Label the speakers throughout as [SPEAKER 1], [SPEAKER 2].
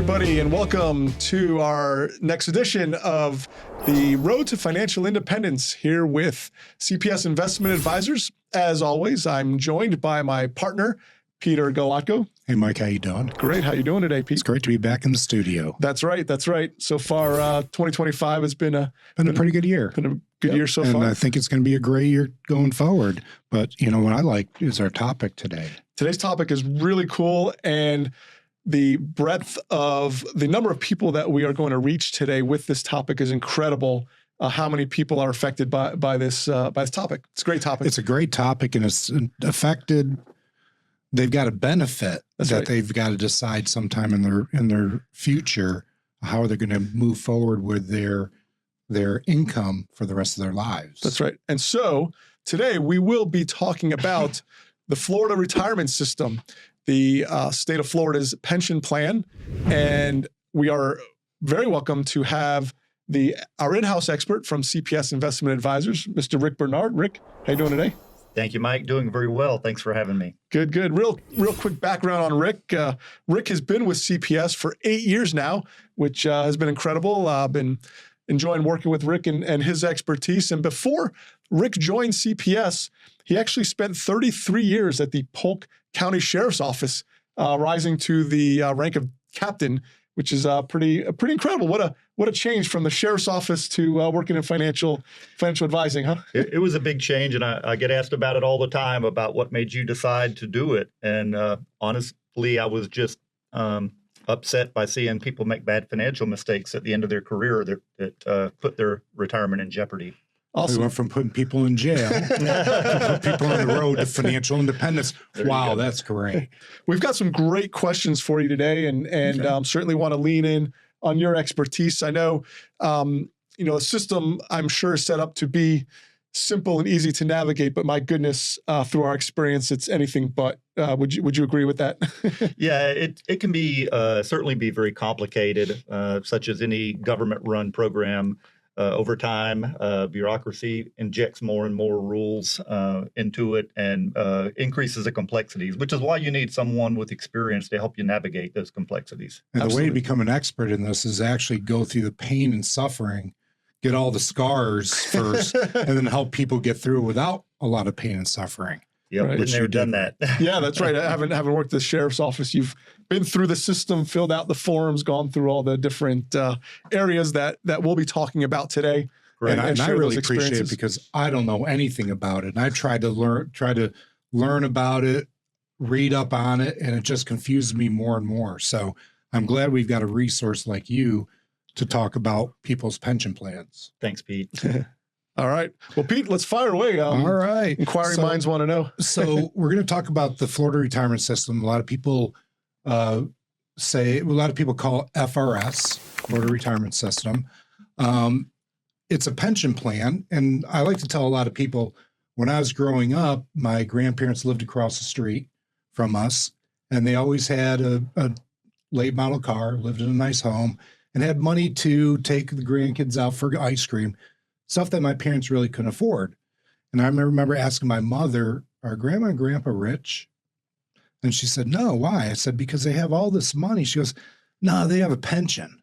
[SPEAKER 1] everybody, and welcome to our next edition of the Road to Financial Independence here with CPS Investment Advisors. As always, I'm joined by my partner, Peter Galotko.
[SPEAKER 2] Hey, Mike, how you doing?
[SPEAKER 1] Great. How you doing today, Pete?
[SPEAKER 2] It's great to be back in the studio.
[SPEAKER 1] That's right. That's right. So far, 2025 has been a
[SPEAKER 2] pretty good year.
[SPEAKER 1] Been a good year so
[SPEAKER 2] and
[SPEAKER 1] far.
[SPEAKER 2] I think it's going to be a great year going forward. But, you know, what I like is our topic today.
[SPEAKER 1] Today's topic is really cool, and the breadth of the number of people that we are going to reach today with this topic is incredible. How many people are affected by this topic? It's a great topic.
[SPEAKER 2] It's a great topic, and it's affected. They've got a benefit they've got to decide sometime in their future how they're going to move forward with their income for the rest of their lives.
[SPEAKER 1] That's right. And so today we will be talking about the Florida retirement system, the state of Florida's pension plan, and we are very welcome to have our in-house expert from CPS Investment Advisors, Mr. Rick Bernard. Rick, how you doing today?
[SPEAKER 3] Thank you, Mike. Doing very well. Thanks for having me.
[SPEAKER 1] Good. Real quick background on Rick. Rick has been with CPS for 8 years now, which has been incredible. I've been enjoying working with Rick and his expertise. And before Rick joined CPS, he actually spent 33 years at the Polk County Sheriff's Office, rising to the rank of captain, which is pretty incredible. What a change from the sheriff's office to working in financial advising, huh?
[SPEAKER 3] It was a big change, and I get asked about it all the time about what made you decide to do it. And honestly, I was just upset by seeing people make bad financial mistakes at the end of their career that put their retirement in jeopardy.
[SPEAKER 2] Awesome. We went from putting people in jail to put people on the road to financial independence. Wow, that's great.
[SPEAKER 1] We've got some great questions for you today, and certainly want to lean in on your expertise. I know, the system I'm sure is set up to be simple and easy to navigate, but my goodness, through our experience, it's anything but. Would you agree with that?
[SPEAKER 3] Yeah, it can be certainly be very complicated, such as any government-run program. Over time, bureaucracy injects more and more rules into it and increases the complexities, which is why you need someone with experience to help you navigate those complexities.
[SPEAKER 2] And the way to become an expert in this is actually go through the pain and suffering, get all the scars first, and then help people get through without a lot of pain and suffering.
[SPEAKER 3] Yeah, right. I've never done that.
[SPEAKER 1] Yeah, that's right. I haven't worked at the sheriff's office. You've been through the system, filled out the forms, gone through all the different areas that we'll be talking about today.
[SPEAKER 2] Right. And I really appreciate it because I don't know anything about it. And I tried to learn about it, read up on it, and it just confused me more and more. So I'm glad we've got a resource like you to talk about people's pension plans.
[SPEAKER 3] Thanks, Pete.
[SPEAKER 1] All right. Well, Pete, let's fire away.
[SPEAKER 2] All right.
[SPEAKER 1] Inquiring minds want to know.
[SPEAKER 2] So we're going to talk about the Florida retirement system. A lot of people call FRS, Florida Retirement System. It's a pension plan. And I like to tell a lot of people, when I was growing up, my grandparents lived across the street from us, and they always had a late model car, lived in a nice home, and had money to take the grandkids out for ice cream. Stuff that my parents really couldn't afford. And I remember asking my mother, are grandma and grandpa rich? And she said, no, why? I said, because they have all this money. She goes, no, they have a pension.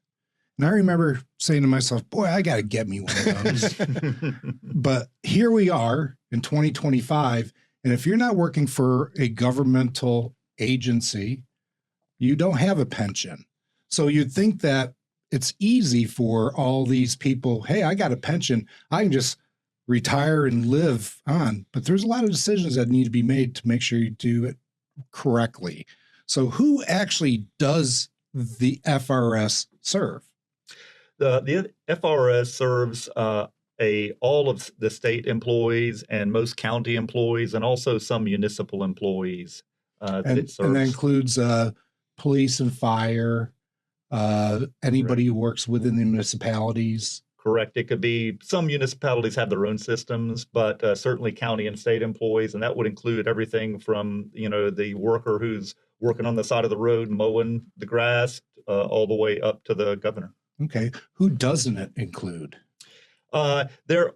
[SPEAKER 2] And I remember saying to myself, boy, I got to get me one of those. But here we are in 2025. And if you're not working for a governmental agency, you don't have a pension. So you'd think that it's easy for all these people. Hey, I got a pension. I can just retire and live on. But there's a lot of decisions that need to be made to make sure you do it correctly. So who actually does the FRS serve?
[SPEAKER 3] The FRS serves all of the state employees and most county employees and also some municipal employees.
[SPEAKER 2] And that includes police and fire, anybody who works within the municipalities.
[SPEAKER 3] Correct. It could be some municipalities have their own systems, but certainly county and state employees, and that would include everything from the worker who's working on the side of the road mowing the grass, all the way up to the governor.
[SPEAKER 2] Okay, who doesn't it include?
[SPEAKER 3] There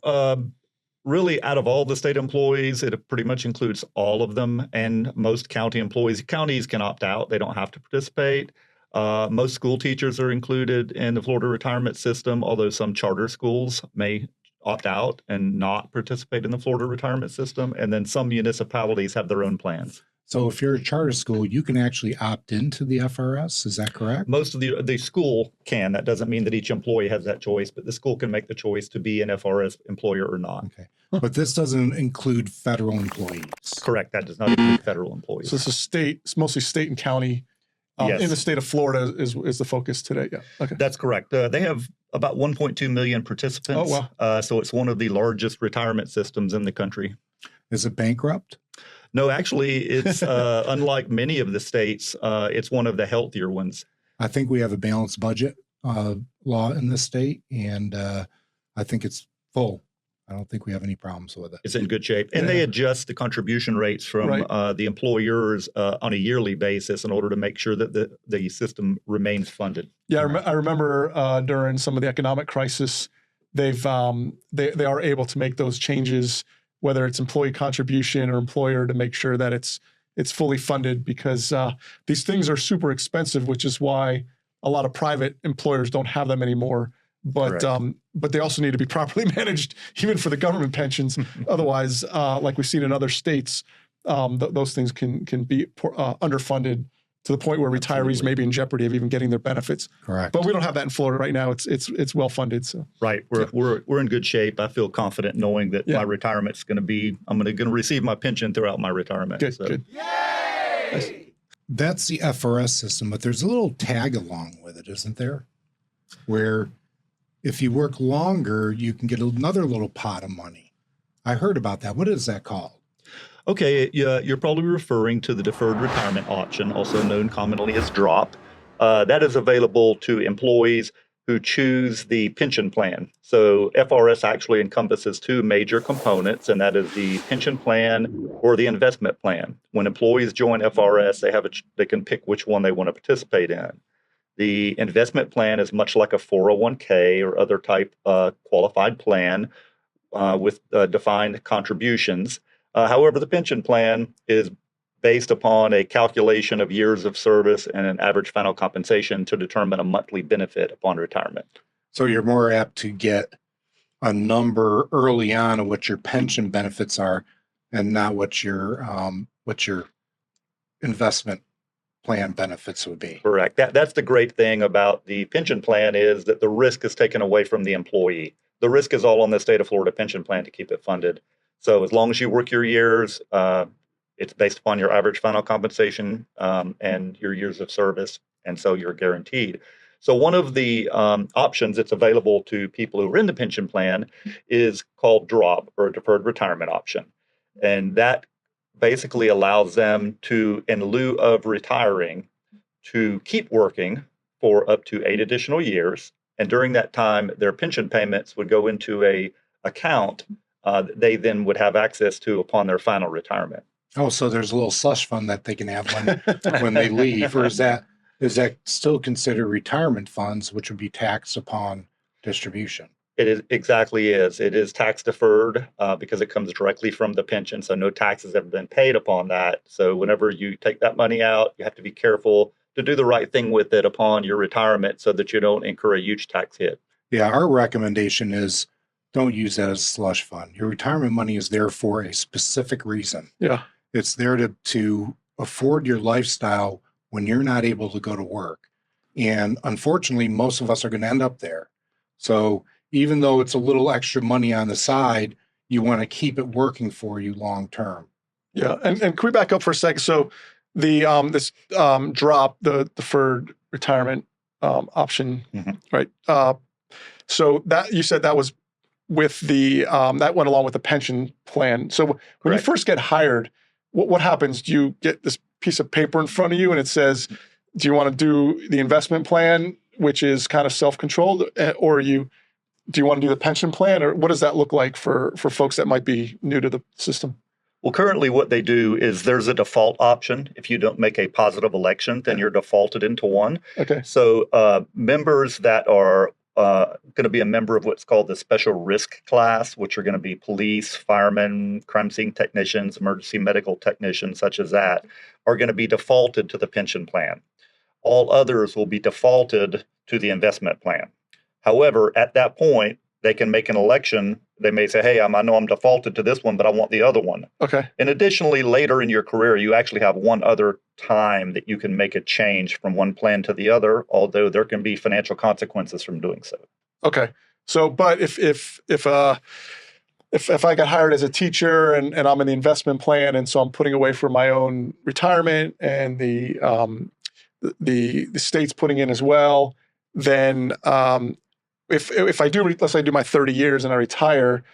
[SPEAKER 3] really, out of all the state employees, it pretty much includes all of them and most county employees. Counties can opt out; they don't have to participate. Most school teachers are included in the Florida retirement system, although some charter schools may opt out and not participate in the Florida retirement system. And then some municipalities have their own plans.
[SPEAKER 2] So if you're a charter school, you can actually opt into the FRS. Is that correct?
[SPEAKER 3] Most of the school can. That doesn't mean that each employee has that choice, but the school can make the choice to be an FRS employer or not.
[SPEAKER 2] Okay. But this doesn't include federal employees.
[SPEAKER 3] Correct. That does not include federal employees.
[SPEAKER 1] So it's a state, it's mostly state and county.
[SPEAKER 3] Yes.
[SPEAKER 1] In the state of Florida is the focus today. Yeah. Okay.
[SPEAKER 3] That's correct. They have about 1.2 million participants.
[SPEAKER 1] Oh, wow.
[SPEAKER 3] So it's one of the largest retirement systems in the country.
[SPEAKER 2] Is it bankrupt?
[SPEAKER 3] No, actually, it's unlike many of the states, it's one of the healthier ones.
[SPEAKER 2] I think we have a balanced budget law in this state, and I think it's full. I don't think we have any problems with it.
[SPEAKER 3] It's in good shape. And they adjust the contribution rates from
[SPEAKER 1] Right.
[SPEAKER 3] the employers on a yearly basis in order to make sure that the system remains funded.
[SPEAKER 1] Yeah, I remember during some of the economic crisis, they've they are able to make those changes, whether it's employee contribution or employer, to make sure that it's fully funded, because these things are super expensive, which is why a lot of private employers don't have them anymore. But they also need to be properly managed, even for the government pensions. Otherwise, like we've seen in other states, those things can be underfunded to the point where retirees may be in jeopardy of even getting their benefits.
[SPEAKER 2] Correct.
[SPEAKER 1] But we don't have that in Florida right now. It's well funded. So
[SPEAKER 3] Right. We're in good shape. I feel confident knowing that my retirement's going to be, I'm going to receive my pension throughout my retirement.
[SPEAKER 1] good,
[SPEAKER 3] So.
[SPEAKER 1] good. Nice.
[SPEAKER 2] That's the FRS system, but there's a little tag along with it, isn't there? Where if you work longer, you can get another little pot of money. I heard about that. What is that called?
[SPEAKER 3] Okay, yeah, you're probably referring to the deferred retirement option, also known commonly as DROP. That is available to employees who choose the pension plan. So FRS actually encompasses two major components, and that is the pension plan or the investment plan. When employees join FRS, they can pick which one they want to participate in. The investment plan is much like a 401k or other type qualified plan with defined contributions. However, the pension plan is based upon a calculation of years of service and an average final compensation to determine a monthly benefit upon retirement.
[SPEAKER 2] So you're more apt to get a number early on of what your pension benefits are, and not what your investment plan benefits would be.
[SPEAKER 3] Correct. That's the great thing about the pension plan, is that the risk is taken away from the employee. The risk is all on the state of Florida pension plan to keep it funded. So as long as you work your years, it's based upon your average final compensation and your years of service, and so you're guaranteed. So one of the options that's available to people who are in the pension plan is called DROP, or a deferred retirement option. And that basically allows them to, in lieu of retiring, to keep working for up to 8 additional years. And during that time, their pension payments would go into a account that they then would have access to upon their final retirement.
[SPEAKER 2] Oh, so there's a little slush fund that they can have when they leave, or is that still considered retirement funds, which would be taxed upon distribution?
[SPEAKER 3] It is tax deferred because it comes directly from the pension, so no taxes have been paid upon that. So whenever you take that money out, you have to be careful to do the right thing with it upon your retirement so that you don't incur a huge tax hit.
[SPEAKER 2] Yeah, our recommendation is don't use that as a slush fund. Your retirement money is there for a specific reason.
[SPEAKER 1] Yeah.
[SPEAKER 2] It's there to afford your lifestyle when you're not able to go to work. And unfortunately, most of us are going to end up there. So even though it's a little extra money on the side, you want to keep it working for you long term.
[SPEAKER 1] Yeah. And can we back up for a second? So the this DROP, the deferred retirement option, right? So that you said that was with the that went along with the pension plan. So when you first get hired, what happens? Do you get this piece of paper in front of you and it says, do you want to do the investment plan, which is kind of self-controlled, or do you want to do the pension plan, or what does that look like for folks that might be new to the system?
[SPEAKER 3] Well, currently what they do is there's a default option. If you don't make a positive election, then you're defaulted into one.
[SPEAKER 1] Okay.
[SPEAKER 3] So members that are going to be a member of what's called the special risk class, which are going to be police, firemen, crime scene technicians, emergency medical technicians, such as that, are going to be defaulted to the pension plan. all others will be defaulted to the investment plan. However, at that point, they can make an election. They may say, hey, I know I'm defaulted to this one, but I want the other one.
[SPEAKER 1] Okay.
[SPEAKER 3] And additionally, later in your career, you actually have one other time that you can make a change from one plan to the other, although there can be financial consequences from doing so.
[SPEAKER 1] Okay. So, but if I got hired as a teacher and I'm in the investment plan, and so I'm putting away for my own retirement, and the state's putting in as well, then if I do, let's say I do my 30 years and I retire,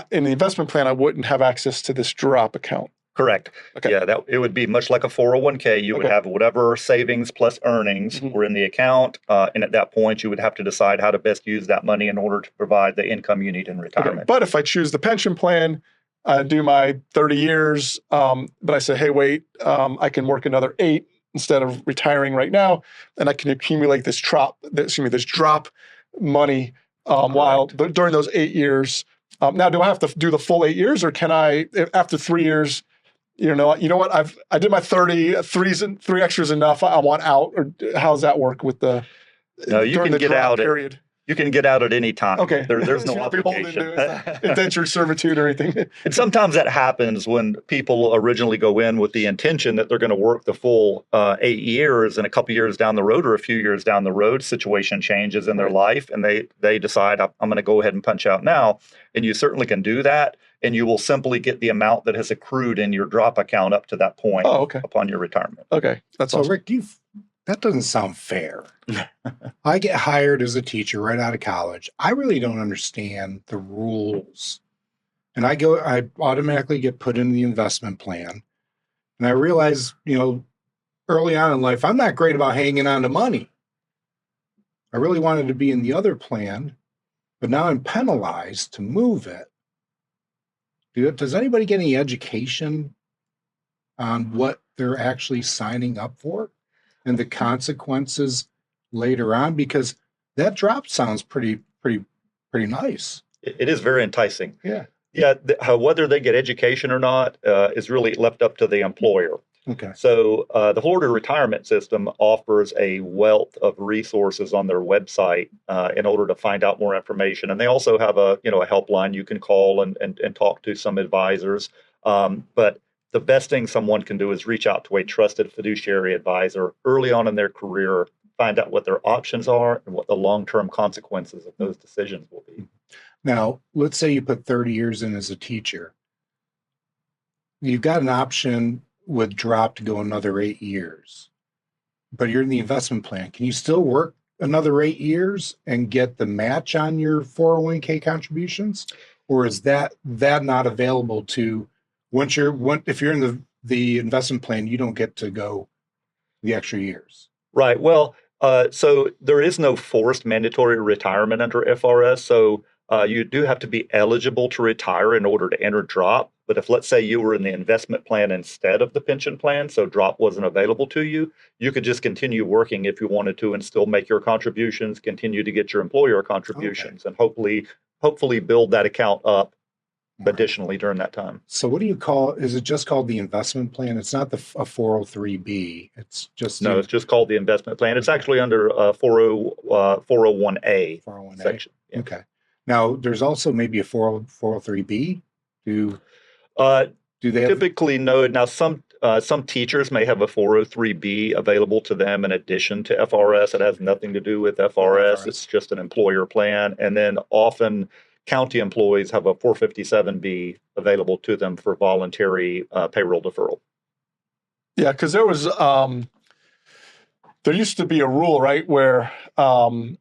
[SPEAKER 1] in the investment plan, I wouldn't have access to this drop account.
[SPEAKER 3] Correct.
[SPEAKER 1] Okay.
[SPEAKER 3] Yeah, it would be much like a 401k. You would
[SPEAKER 1] Okay.
[SPEAKER 3] have whatever savings plus earnings
[SPEAKER 1] Mhm.
[SPEAKER 3] were in the account. And at that point, you would have to decide how to best use that money in order to provide the income you need in
[SPEAKER 1] Okay.
[SPEAKER 3] retirement.
[SPEAKER 1] But if I choose the pension plan, I do my 30 years, but I say, hey, wait, I can work another 8 instead of retiring right now, and I can accumulate this drop money during those 8 years. Now, do I have to do the full 8 years, or can I, after 3 years, you know what? I did my 30, three extras enough. I want out, or how does that work with the
[SPEAKER 3] No, you
[SPEAKER 1] during
[SPEAKER 3] can
[SPEAKER 1] the
[SPEAKER 3] get
[SPEAKER 1] drop
[SPEAKER 3] out
[SPEAKER 1] period?
[SPEAKER 3] You can get out at any time.
[SPEAKER 1] Okay.
[SPEAKER 3] There's
[SPEAKER 1] So
[SPEAKER 3] no
[SPEAKER 1] you're not beholden
[SPEAKER 3] obligation.
[SPEAKER 1] to indentured servitude or anything.
[SPEAKER 3] And sometimes that happens when people originally go in with the intention that they're going to work the full 8 years, and a couple years down the road or a few years down the road, situation changes in their life, and they decide, I'm going to go ahead and punch out now. And you certainly can do that, and you will simply get the amount that has accrued in your drop account up to that point
[SPEAKER 1] Oh, okay.
[SPEAKER 3] upon your retirement.
[SPEAKER 1] Okay. That's
[SPEAKER 2] So,
[SPEAKER 1] awesome.
[SPEAKER 2] Rick, that doesn't sound fair. I get hired as a teacher right out of college. I really don't understand the rules. And I automatically get put in the investment plan. And I realize, early on in life, I'm not great about hanging on to money. I really wanted to be in the other plan, but now I'm penalized to move it. Does anybody get any education on what they're actually signing up for and the consequences later on? Because that drop sounds pretty nice.
[SPEAKER 3] It is very enticing.
[SPEAKER 2] Yeah.
[SPEAKER 3] Yeah, whether they get education or not is really left up to the employer.
[SPEAKER 2] Okay.
[SPEAKER 3] So the Florida retirement system offers a wealth of resources on their website in order to find out more information, and they also have a helpline you can call and talk to some advisors. But the best thing someone can do is reach out to a trusted fiduciary advisor early on in their career, find out what their options are and what the long-term consequences of those decisions will be.
[SPEAKER 2] Now, let's say you put 30 years in as a teacher. You've got an option with drop to go another 8 years, but you're in the investment plan. Can you still work another 8 years and get the match on your 401k contributions? Or is that not available to if you're in the investment plan, you don't get to go the extra years?
[SPEAKER 3] Right. Well, so there is no forced mandatory retirement under FRS. So you do have to be eligible to retire in order to enter drop. But if, let's say, you were in the investment plan instead of the pension plan, so drop wasn't available to you, you could just continue working if you wanted to and still make your contributions, continue to get your employer contributions, and hopefully build that account up additionally during that time.
[SPEAKER 2] So what do you is it just called the investment plan? It's not a 403B. It's just
[SPEAKER 3] No, it's just called the investment plan. It's actually under 401A
[SPEAKER 2] 401A.
[SPEAKER 3] section. Yeah.
[SPEAKER 2] Okay. Now there's also maybe a 403B. Do they have?
[SPEAKER 3] Typically, no. Now, some teachers may have a 403B available to them in addition to FRS. It has nothing to do with FRS. It's just an employer plan. And then often county employees have a 457B available to them for voluntary payroll deferral.
[SPEAKER 1] Yeah, because there used to be a rule, right, where so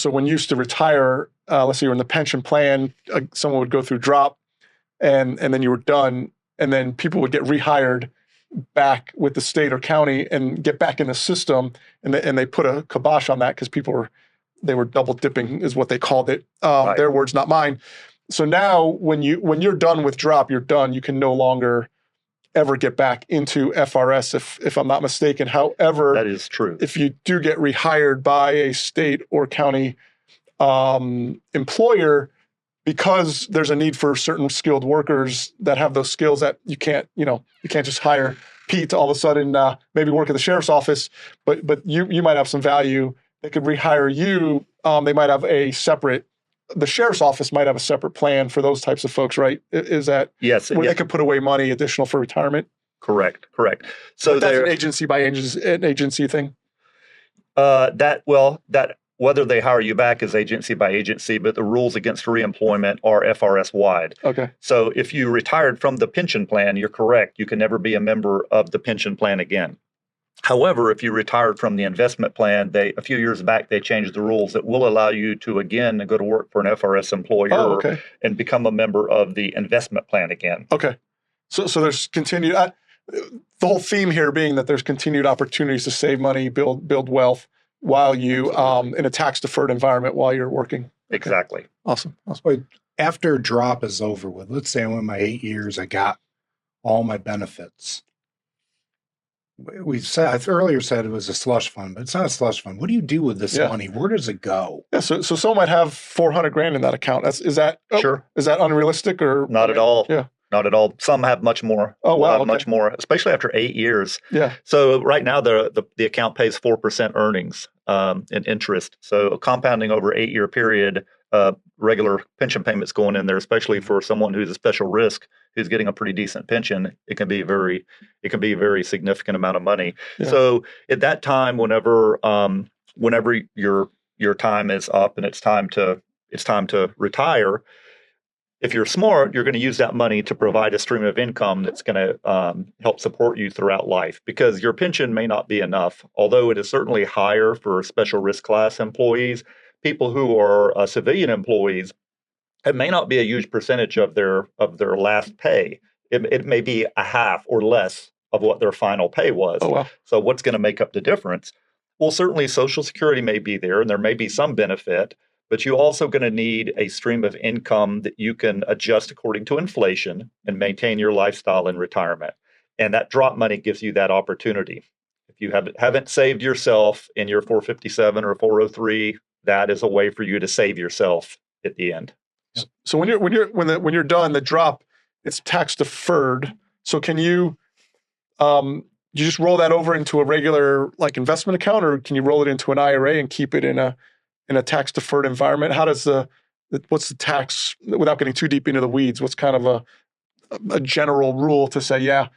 [SPEAKER 1] when you used to retire, let's say you're in the pension plan, someone would go through drop, and then you were done, and then people would get rehired back with the state or county and get back in the system, and they put a kibosh on that because they were double dipping is what they called it.
[SPEAKER 3] Right.
[SPEAKER 1] Their words, not mine. So now when you're done with drop, you're done. You can no longer ever get back into FRS if I'm not mistaken. However,
[SPEAKER 3] That is true.
[SPEAKER 1] if you do get rehired by a state or county employer, because there's a need for certain skilled workers that have those skills that you can't just hire Pete to all of a sudden maybe work at the sheriff's office, but you might have some value. They could rehire you. They might have the sheriff's office might have a separate plan for those types of folks, right? Is that
[SPEAKER 3] Yes.
[SPEAKER 1] where
[SPEAKER 3] yes,
[SPEAKER 1] they could put away money additional for retirement?
[SPEAKER 3] correct. So
[SPEAKER 1] But that's
[SPEAKER 3] there,
[SPEAKER 1] an agency thing.
[SPEAKER 3] that whether they hire you back is agency by agency, but the rules against reemployment are FRS wide.
[SPEAKER 1] Okay.
[SPEAKER 3] So if you retired from the pension plan, you're correct. You can never be a member of the pension plan again. However, if you retired from the investment plan, a few years back, they changed the rules that will allow you to again go to work for an FRS employer
[SPEAKER 1] Oh, okay.
[SPEAKER 3] and become a member of the investment plan again.
[SPEAKER 1] Okay. So there's continued, the whole theme here being that there's continued opportunities to save money, build wealth while you, in a tax deferred environment while you're working. Okay.
[SPEAKER 3] Exactly.
[SPEAKER 1] Awesome.
[SPEAKER 2] After drop is over with, let's say I went my 8 years, I got all my benefits. I've earlier said it was a slush fund, but it's not a slush fund. What do you do with this
[SPEAKER 1] Yeah.
[SPEAKER 2] money? Where does it go?
[SPEAKER 1] Yeah. So someone might have 400 grand in that account. Is that
[SPEAKER 3] Sure.
[SPEAKER 1] Is that unrealistic or
[SPEAKER 3] Not at all.
[SPEAKER 1] Yeah.
[SPEAKER 3] Not at all. Some have much more.
[SPEAKER 1] Oh,
[SPEAKER 3] Will
[SPEAKER 1] wow,
[SPEAKER 3] have
[SPEAKER 1] okay.
[SPEAKER 3] much more, especially after 8 years.
[SPEAKER 1] Yeah.
[SPEAKER 3] So right now, the account pays 4% earnings in interest. So compounding over 8 year period, regular pension payments going in there, especially for someone who's a special risk, who's getting a pretty decent pension, it can be a very significant amount of money.
[SPEAKER 1] Yeah.
[SPEAKER 3] So at that time, whenever your time is up and it's time to retire, if you're smart, you're going to use that money to provide a stream of income that's going to help support you throughout life, because your pension may not be enough, although it is certainly higher for special risk class employees. People who are civilian employees, it may not be a huge percentage of their last pay. It may be a half or less of what their final pay was.
[SPEAKER 1] Oh, wow.
[SPEAKER 3] So what's going to make up the difference? Well, certainly Social Security may be there, and there may be some benefit, but you're also going to need a stream of income that you can adjust according to inflation and maintain your lifestyle in retirement. And that drop money gives you that opportunity. If you haven't saved yourself in your 457 or 403, that is a way for you to save yourself at the end.
[SPEAKER 1] So when you're done, the drop, it's tax deferred. So can you you just roll that over into a regular like investment account, or can you roll it into an IRA and keep it in a tax deferred environment? How does what's the tax, without getting too deep into the weeds, what's kind of a general rule to say, yeah,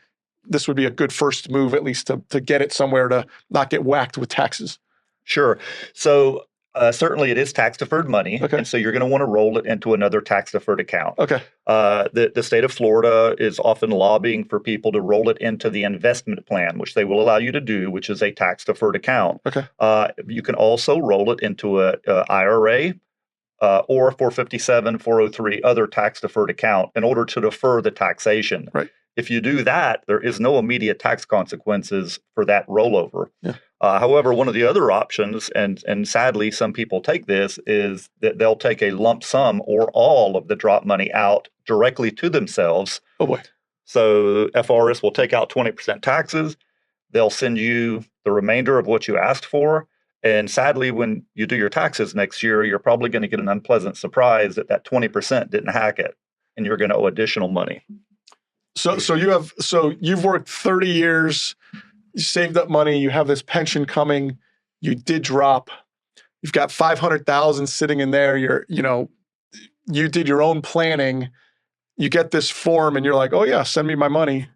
[SPEAKER 1] this would be a good first move, at least to get it somewhere to not get whacked with taxes?
[SPEAKER 3] Sure. So certainly it is tax deferred money.
[SPEAKER 1] Okay.
[SPEAKER 3] And so you're going to want to roll it into another tax deferred account.
[SPEAKER 1] Okay.
[SPEAKER 3] The state of Florida is often lobbying for people to roll it into the investment plan, which they will allow you to do, which is a tax deferred account.
[SPEAKER 1] Okay.
[SPEAKER 3] You can also roll it into a IRA or 457, 403, other tax deferred account in order to defer the taxation.
[SPEAKER 1] Right.
[SPEAKER 3] If you do that, there is no immediate tax consequences for that rollover.
[SPEAKER 1] Yeah.
[SPEAKER 3] However, one of the other options, and sadly some people take this, is that they'll take a lump sum or all of the drop money out directly to themselves.
[SPEAKER 1] Oh boy.
[SPEAKER 3] So FRS will take out 20% taxes. They'll send you the remainder of what you asked for. And sadly, when you do your taxes next year, you're probably going to get an unpleasant surprise that 20% didn't hack it, and you're going to owe additional money.
[SPEAKER 1] So you've worked 30 years, you saved up money, you have this pension coming, you did drop, you've got 500,000 sitting in there, you did your own planning, you get this form and you're like, oh yeah, send me my money.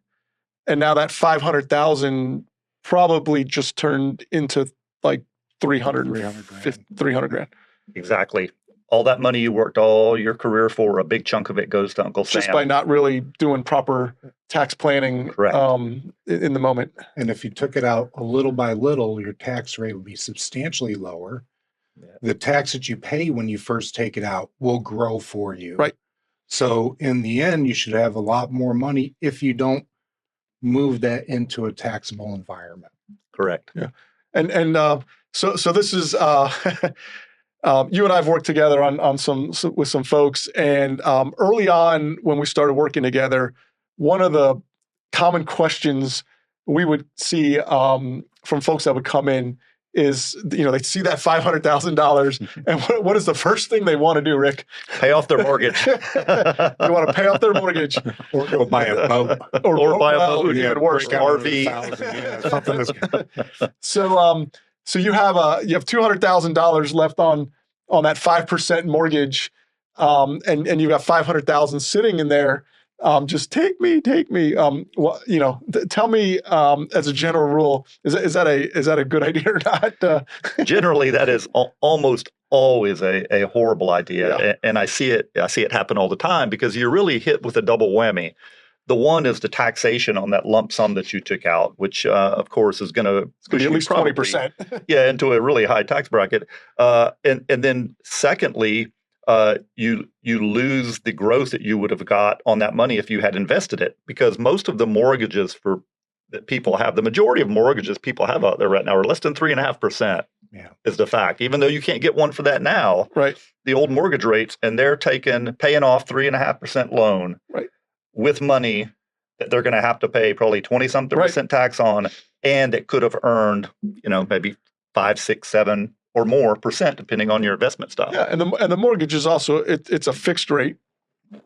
[SPEAKER 1] And now that 500,000 probably just turned into like 300 grand.
[SPEAKER 3] Exactly. All that money you worked all your career for, a big chunk of it goes to Uncle Sam.
[SPEAKER 1] Just by not really doing proper tax planning
[SPEAKER 3] Correct.
[SPEAKER 1] In the moment.
[SPEAKER 2] And if you took it out a little by little, your tax rate would be substantially lower.
[SPEAKER 3] Yeah.
[SPEAKER 2] The tax that you pay when you first take it out will grow for you.
[SPEAKER 1] Right.
[SPEAKER 2] So in the end, you should have a lot more money if you don't move that into a taxable environment.
[SPEAKER 3] Correct.
[SPEAKER 1] Yeah. And so this is you and I have worked together on some with some folks, and early on when we started working together, one of the common questions we would see from folks that would come in is, they see that $500,000, and what is the first thing they want to do, Rick?
[SPEAKER 3] Pay off their mortgage.
[SPEAKER 1] They want to pay off their mortgage,
[SPEAKER 2] Or go buy a boat.
[SPEAKER 3] Or buy a
[SPEAKER 1] well,
[SPEAKER 3] boat.
[SPEAKER 1] even worse,
[SPEAKER 2] break out
[SPEAKER 3] RV.
[SPEAKER 2] another 1,000, something that's
[SPEAKER 1] So you have $200,000 left on that 5% mortgage, and you've got 500,000 sitting in there. Just take me. Tell me, as a general rule, is that a good idea or not?
[SPEAKER 3] Generally, that is almost always a horrible idea,
[SPEAKER 1] Yeah.
[SPEAKER 3] and I see it happen all the time because you're really hit with a double whammy. The one is the taxation on that lump sum that you took out, which of course is going to push
[SPEAKER 1] Be at
[SPEAKER 3] you
[SPEAKER 1] least
[SPEAKER 3] probably
[SPEAKER 1] 20%.
[SPEAKER 3] into a really high tax bracket. And then secondly, you lose the growth that you would have got on that money if you had invested it, because most of the mortgages that people have, the majority of mortgages people have out there right now are less than 3.5%.
[SPEAKER 2] Yeah.
[SPEAKER 3] Is the fact. Even though you can't get one for that now,
[SPEAKER 1] Right.
[SPEAKER 3] the old mortgage rates, and they're paying off 3.5% loan,
[SPEAKER 1] Right.
[SPEAKER 3] with money that they're going to have to pay probably 20-something percent tax on, and it could have earned, maybe 5, 6, 7 or more percent, depending on your investment style.
[SPEAKER 1] Yeah, and the mortgage is also it's a fixed rate,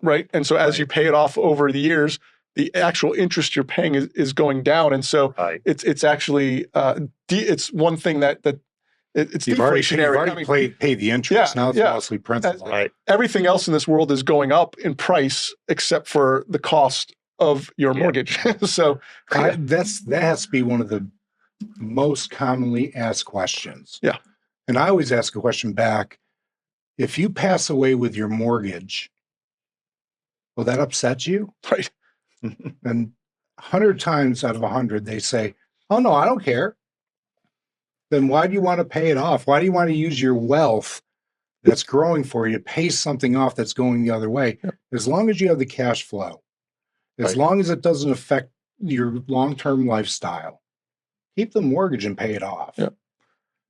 [SPEAKER 1] right? And so as you pay it off over the years, the actual interest you're paying is going down, and so
[SPEAKER 3] Right.
[SPEAKER 1] it's actually it's one thing that it's
[SPEAKER 2] You've
[SPEAKER 1] deflationary.
[SPEAKER 2] already paid the interest.
[SPEAKER 1] Yeah,
[SPEAKER 2] Now it's
[SPEAKER 1] yeah.
[SPEAKER 2] mostly principal.
[SPEAKER 3] Right.
[SPEAKER 1] Everything else in this world is going up in price except for the cost of your mortgage. So
[SPEAKER 2] That has to be one of the most commonly asked questions.
[SPEAKER 1] Yeah.
[SPEAKER 2] And I always ask a question back. If you pass away with your mortgage, will that upset you?
[SPEAKER 1] right,
[SPEAKER 2] And 100 times out of 100, they say, oh, no, I don't care. Then why do you want to pay it off? Why do you want to use your wealth that's growing for you to pay something off that's going the other way?
[SPEAKER 1] Yep.
[SPEAKER 2] As long as you have the cash flow, as
[SPEAKER 1] Right.
[SPEAKER 2] long as it doesn't affect your long-term lifestyle, keep the mortgage and pay it off.
[SPEAKER 1] Yep.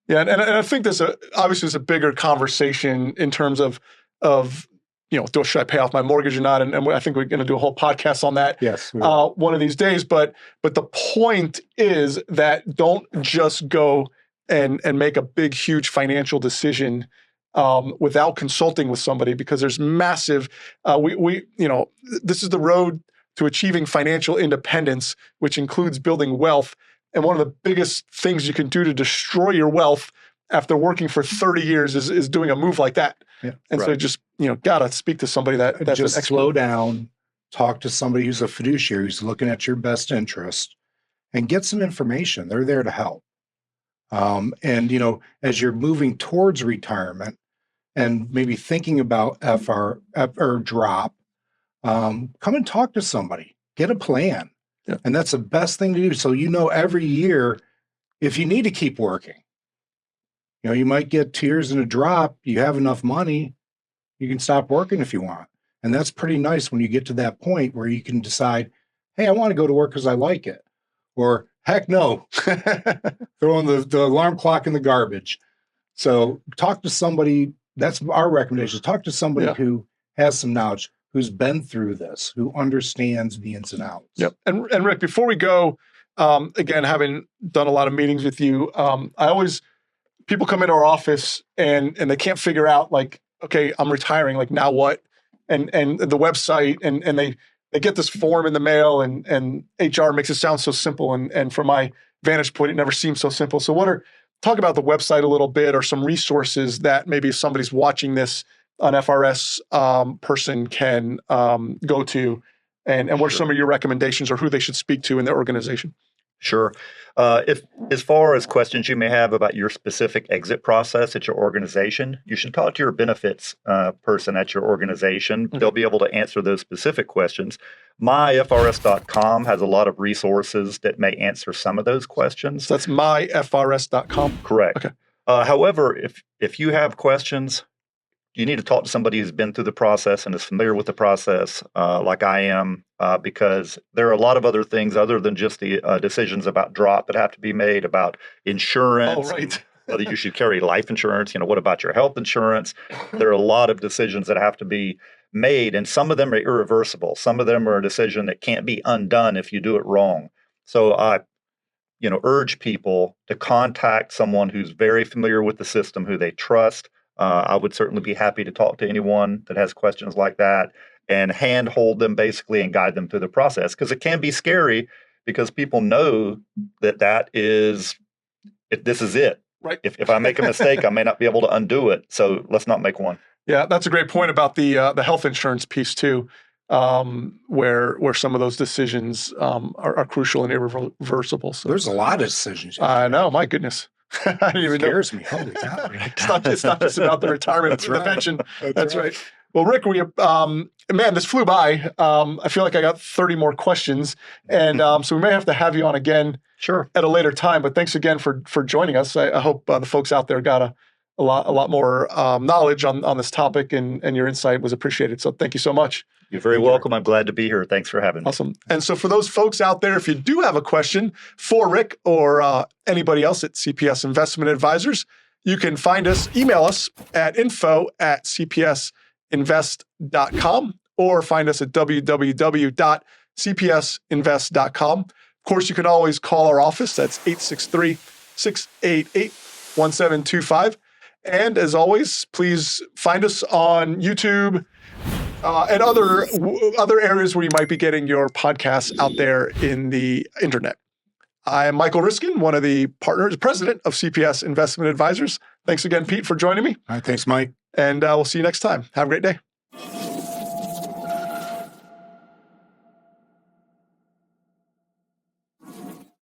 [SPEAKER 1] Yeah, and I think there's obviously a bigger conversation in terms of should I pay off my mortgage or not? And I think we're going to do a whole podcast on that.
[SPEAKER 2] Yes.
[SPEAKER 1] One of these days. But the point is that don't just go and make a big, huge financial decision without consulting with somebody, because there's massive. This is the road to achieving financial independence, which includes building wealth. And one of the biggest things you can do to destroy your wealth after working for 30 years is doing a move like that.
[SPEAKER 2] Yeah.
[SPEAKER 1] And so just, gotta speak to somebody that's
[SPEAKER 2] just
[SPEAKER 1] an expert.
[SPEAKER 2] slow down, talk to somebody who's a fiduciary who's looking at your best interest, and get some information. They're there to help. As you're moving towards retirement and maybe thinking about FR or drop, come and talk to somebody, get a plan.
[SPEAKER 1] Yeah.
[SPEAKER 2] And that's the best thing to do. So, every year, if you need to keep working, you might get 2 years in a drop, you have enough money, you can stop working if you want. And that's pretty nice when you get to that point where you can decide, hey, I want to go to work because I like it. Or heck no, throwing the alarm clock in the garbage. So talk to somebody. That's our recommendation. Talk to somebody who has some knowledge, who's been through this, who understands the ins and outs.
[SPEAKER 1] Yep. And Rick, before we go, again, having done a lot of meetings with you, people come into our office and they can't figure out, like, okay, I'm retiring, like, now what? And the website, and they get this form in the mail, and HR makes it sound so simple. And from my vantage point, it never seems so simple. So talk about the website a little bit, or some resources that maybe if somebody's watching this, an FRS person can go to, and what are some of your recommendations, or who they should speak to in their organization?
[SPEAKER 3] Sure. If as far as questions you may have about your specific exit process at your organization, you should talk to your benefits person at your organization.
[SPEAKER 1] Okay.
[SPEAKER 3] They'll be able to answer those specific questions. myfrs.com has a lot of resources that may answer some of those questions.
[SPEAKER 1] So that's myfrs.com.
[SPEAKER 3] Correct.
[SPEAKER 1] Okay.
[SPEAKER 3] However, if you have questions, you need to talk to somebody who's been through the process and is familiar with the process, like I am, because there are a lot of other things other than just the decisions about drop that have to be made, about insurance,
[SPEAKER 1] Oh, right.
[SPEAKER 3] whether you should carry life insurance, what about your health insurance? There are a lot of decisions that have to be made, and some of them are irreversible. Some of them are a decision that can't be undone if you do it wrong. So urge people to contact someone who's very familiar with the system, who they trust. I would certainly be happy to talk to anyone that has questions like that and handhold them basically and guide them through the process, because it can be scary because people know that this is it.
[SPEAKER 1] Right.
[SPEAKER 3] If I make a mistake, I may not be able to undo it. So let's not make one.
[SPEAKER 1] Yeah, that's a great point about the health insurance piece too, where some of those decisions are crucial and irreversible. So
[SPEAKER 2] There's a lot of decisions.
[SPEAKER 1] I know, my goodness. I didn't even know.
[SPEAKER 2] Scares me. Holy cow.
[SPEAKER 1] It's not just about the retirement, it's the pension. That's right. Well, Rick, man, this flew by. I feel like I got 30 more questions, and so we may have to have you on again
[SPEAKER 3] Sure.
[SPEAKER 1] at a later time. But thanks again for joining us. I hope the folks out there got a lot more knowledge on this topic, and your insight was appreciated. So thank you so much.
[SPEAKER 3] You're very welcome. I'm glad to be here. Thanks for having me.
[SPEAKER 1] Awesome. And so for those folks out there, if you do have a question for Rick or anybody else at CPS Investment Advisors, you can email us at info@cpsinvest.com or find us at www.cpsinvest.com. Of course, you can always call our office. That's 863-688-1725. And as always, please find us on YouTube and other areas where you might be getting your podcasts out there in the internet. I am Michael Riskin, one of the president of CPS Investment Advisors. Thanks again, Pete, for joining me.
[SPEAKER 2] All right, thanks, Mike.
[SPEAKER 1] And we'll see you next time. Have a great day.